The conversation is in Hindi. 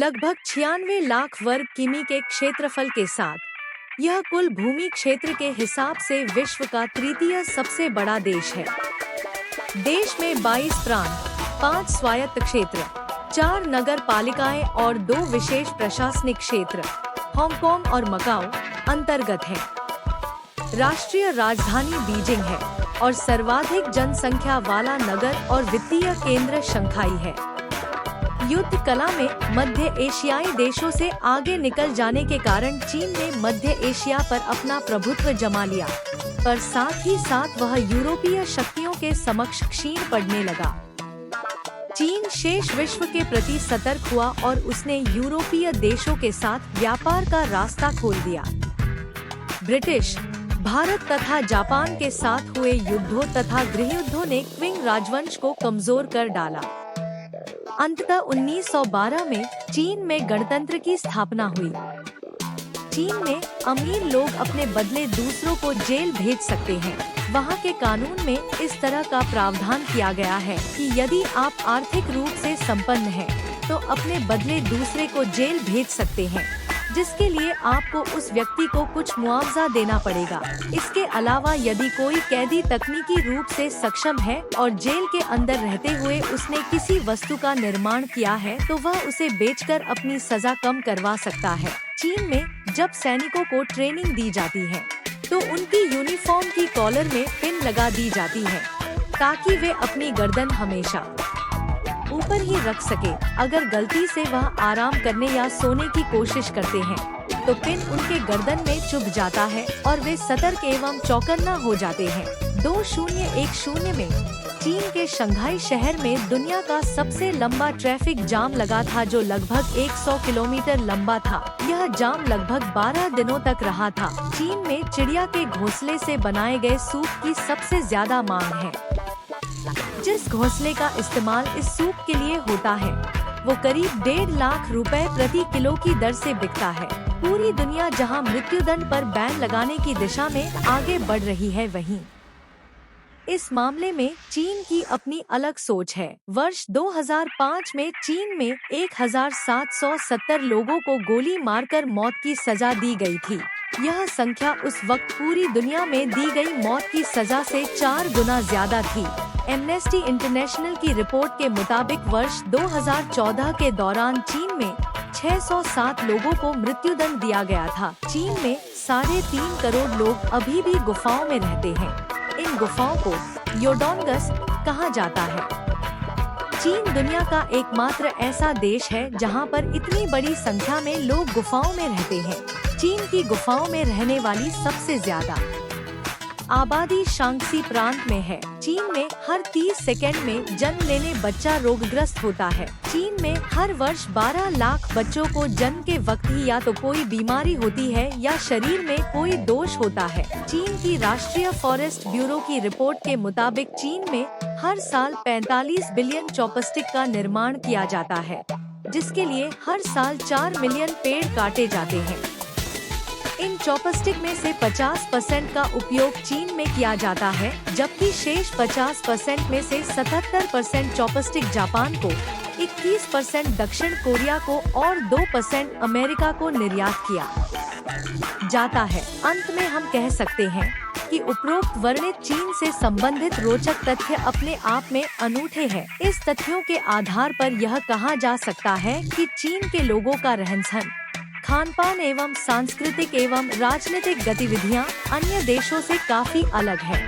लगभग 96 लाख वर्ग किमी के क्षेत्रफल के साथ यह कुल भूमि क्षेत्र के हिसाब से विश्व का तृतीय सबसे बड़ा देश है। देश में 22 प्रांत, 5 स्वायत्त क्षेत्र, 4 नगर पालिकाएं और 2 विशेष प्रशासनिक क्षेत्र हांगकांग और मकाओ अंतर्गत हैं। राष्ट्रीय राजधानी बीजिंग है और सर्वाधिक जनसंख्या वाला नगर और वित्तीय केंद्र शंघाई है। युद्ध कला में मध्य एशियाई देशों से आगे निकल जाने के कारण चीन ने मध्य एशिया पर अपना प्रभुत्व जमा लिया, पर साथ ही साथ वह यूरोपीय शक्तियों के समक्ष क्षीण पड़ने लगा। चीन शेष विश्व के प्रति सतर्क हुआ और उसने यूरोपीय देशों के साथ व्यापार का रास्ता खोल दिया। ब्रिटिश, भारत तथा जापान के साथ हुए युद्धों तथा गृहयुद्धों ने क्विंग राजवंश को कमजोर कर डाला। अंततः 1912 में चीन में गणतंत्र की स्थापना हुई। चीन में अमीर लोग अपने बदले दूसरों को जेल भेज सकते हैं। वहाँ के कानून में इस तरह का प्रावधान किया गया है कि यदि आप आर्थिक रूप से संपन्न हैं, तो अपने बदले दूसरे को जेल भेज सकते हैं, जिसके लिए आपको उस व्यक्ति को कुछ मुआवजा देना पड़ेगा। इसके अलावा यदि कोई कैदी तकनीकी रूप से सक्षम है और जेल के अंदर रहते हुए उसने किसी वस्तु का निर्माण किया है, तो वह उसे बेचकर अपनी सजा कम करवा सकता है। चीन में जब सैनिकों को ट्रेनिंग दी जाती है, तो उनकी यूनिफॉर्म की कॉलर में पिन लगा दी जाती है, ताकि वे अपनी गर्दन हमेशा ऊपर ही रख सके। अगर गलती से वह आराम करने या सोने की कोशिश करते हैं, तो पिन उनके गर्दन में चुभ जाता है और वे सतर्क एवं चौकन्ना हो जाते हैं। 2010 में चीन के शंघाई शहर में दुनिया का सबसे लंबा ट्रैफिक जाम लगा था, जो लगभग 100 किलोमीटर लंबा था। यह जाम लगभग 12 दिनों तक रहा था। चीन में चिड़िया के घोंसले से बनाए गए सूप की सबसे ज्यादा मांग है। जिस घोंसले का इस्तेमाल इस सूप के लिए होता है, वो करीब 1.5 लाख रुपए प्रति किलो की दर से बिकता है। पूरी दुनिया जहां मृत्युदंड पर बैन लगाने की दिशा में आगे बढ़ रही है, वहीं इस मामले में चीन की अपनी अलग सोच है। वर्ष 2005 में चीन में 1770 लोगों को गोली मारकर मौत की सजा दी गई थी। यह संख्या उस वक्त पूरी दुनिया में दी गई मौत की सजा से 4 गुना ज्यादा थी। एमनेस्टी इंटरनेशनल की रिपोर्ट के मुताबिक वर्ष 2014 के दौरान चीन में 607 लोगों को मृत्युदंड दिया गया था। चीन में 3.5 करोड़ लोग अभी भी गुफाओं में रहते हैं। इन गुफाओं को योडोंगस कहा जाता है। चीन दुनिया का एकमात्र ऐसा देश है जहां पर इतनी बड़ी संख्या में लोग गुफाओं में रहते हैं। चीन की गुफाओं में रहने वाली सबसे ज्यादा आबादी शांक्सी प्रांत में है। चीन में हर 30 सेकंड में जन्म लेने बच्चा रोगग्रस्त होता है। चीन में हर वर्ष 12 लाख बच्चों को जन्म के वक्त ही या तो कोई बीमारी होती है या शरीर में कोई दोष होता है। चीन की राष्ट्रीय फॉरेस्ट ब्यूरो की रिपोर्ट के मुताबिक चीन में हर साल 45 बिलियन चॉपस्टिक का निर्माण किया जाता है, जिसके लिए हर साल 4 मिलियन पेड़ काटे जाते हैं। इन चॉपस्टिक में से 50% का उपयोग चीन में किया जाता है, जबकि शेष 50% में से 77% चॉपस्टिक जापान को, 21% दक्षिण कोरिया को और 2% अमेरिका को निर्यात किया जाता है। अंत में हम कह सकते हैं कि उपरोक्त वर्णित चीन से संबंधित रोचक तथ्य अपने आप में अनूठे हैं। इस तथ्यों के आधार पर यह कहा जा सकता है कि चीन के लोगों का रहन-सहन, खानपान एवं सांस्कृतिक एवं राजनीतिक गतिविधियां अन्य देशों से काफी अलग है।